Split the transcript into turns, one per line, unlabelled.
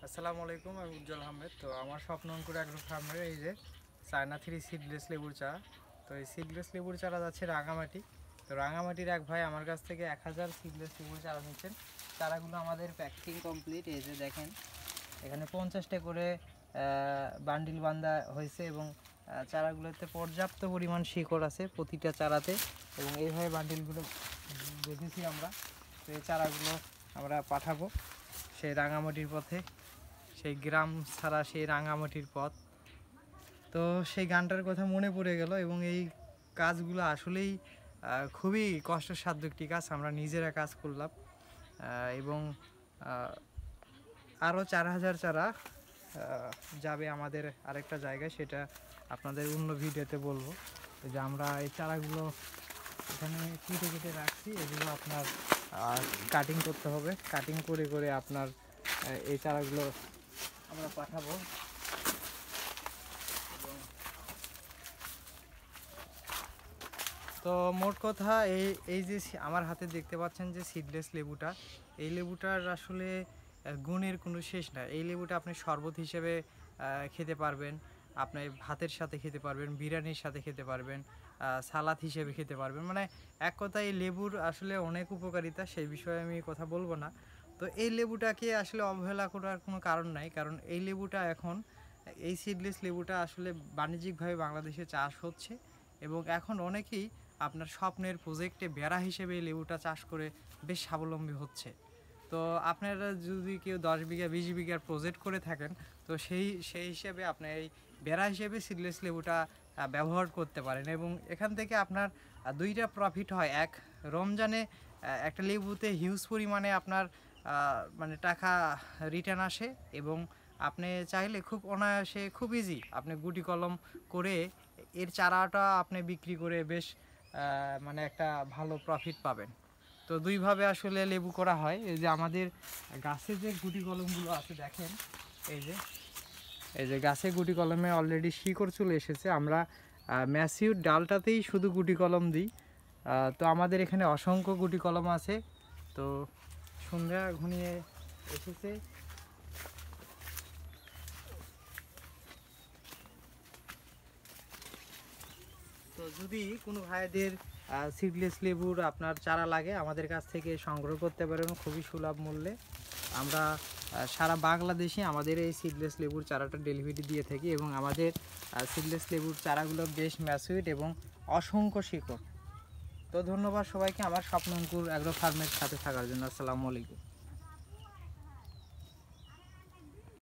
আসসালামু আলাইকুম, আমি উজ্জ্বল আহমেদ। তো আমার স্বপ্ন অঙ্কুর অ্যাগ্রো ফার্মের এই যে চায়না 3 সিডলেস লেবুর চারা। তো এই সিডলেস লেবুর চারা যাচ্ছে রাঙামাটি। তো রাঙামাটির এক ভাই আমার কাছ থেকে 1000 সিডলেস লেবুর চারা নিচ্ছেন। চারাগুলো আমাদের প্যাকেটিং কমপ্লিট। এই যে দেখেন, এখানে 50টা করে বান্ডিল বান্ধা হয়েছে এবং চারাগুলোতে পর্যাপ্ত পরিমাণ শিকড় আছে প্রতিটা চারাতে, এবং এইভাবে বান্ডিলগুলো বেঁধেছি আমরা। তো এই চারাগুলো আমরা পাঠাবো সেই রাঙামাটির পথে, সেই গ্রাম ছাড়া সেই রাঙামাটির পথ। তো সেই গানটার কথা মনে পড়ে গেল, এবং এই কাজগুলো আসলেই খুবই কষ্টসাধ্য একটি কাজ। আমরা নিজেরা কাজ করলাম এবং আরও 4000 চারা যাবে আমাদের আরেকটা জায়গায়, সেটা আপনাদের অন্য ভিডিওতে বলবো। যে আমরা এই চারাগুলো এখানে কেটে কেটে রাখছি, এগুলো আপনার কাটিং করতে হবে। কাটিং করে করে আপনার এই চারাগুলো আমরা পাঠাবো। তো মোট কথা এই যে আমার হাতে দেখতে পাচ্ছেন যে সিডলেস লেবুটা, এই লেবুটার আসলে গুণের কোনো শেষ নাই। এই লেবুটা আপনি শরবত হিসেবে খেতে পারবেন, আপনি ভাতের সাথে খেতে পারবেন, বিরিয়ানির সাথে খেতে পারবেন, সালাদ হিসেবে খেতে পারবেন। মানে এক কথায় এই লেবুর আসলে অনেক উপকারিতা, সেই বিষয়ে আমি কথা বলবো না। তো এই লেবুটাকে আসলে অবহেলা করার কোনো কারণ নাই, কারণ এই লেবুটা এখন, এই সিডলেস লেবুটা আসলে বাণিজ্যিকভাবে বাংলাদেশে চাষ হচ্ছে, এবং এখন অনেকেই আপনার স্বপ্নের প্রজেক্টে বেড়া হিসেবে এই লেবুটা চাষ করে বেশ স্বাবলম্বী হচ্ছে। তো আপনারা যদি কেউ 10 বিঘা 20 বিঘার প্রজেক্ট করে থাকেন, তো সেই হিসেবে আপনার এই বেড়া হিসেবে সিডলেস লেবুটা ব্যবহার করতে পারেন, এবং এখান থেকে আপনার দুইটা প্রফিট হয়। এক, রমজানে একটা লেবুতে হিউজ পরিমাণে আপনার মানে টাকা রিটার্ন আসে, এবং আপনি চাইলে খুব অনায়াসে, খুব ইজি আপনি গুটি কলম করে এর চারাটা আপনি বিক্রি করে বেশ মানে একটা ভালো প্রফিট পাবেন। তো দুইভাবে আসলে লেবু করা হয়। এই যে আমাদের গাছে যে গুটি কলমগুলো আছে দেখেন, এই যে গাছে গুটি কলমে অলরেডি শিকড় চলে এসেছে। আমরা ম্যাসিউর ডালটাতেই শুধু গুটি কলম দিই। তো আমাদের এখানে অসংখ্য গুটি কলম আছে। তো সন্ধ্যা ঘনিয়ে এসেছে। তো যদি কোনো ভাইদের সিডলেস লেবুর আপনার চারা লাগে, আমাদের কাছ থেকে সংগ্রহ করতে পারেন খুবই সুলভ মূল্যে। আমরা সারা বাংলাদেশে আমাদের এই সিডলেস লেবুর চারাটা ডেলিভারি দিয়ে থাকি, এবং আমাদের সিডলেস লেবুর চারাগুলো বেশ ম্যাচুইড এবং অসংখ্য শিকড়। তো ধন্যবাদ সবাইকে আমার স্বপ্ন অঙ্কুর অ্যাগ্রো ফার্মের সাথে থাকার জন্য। আসসালামু আলাইকুম।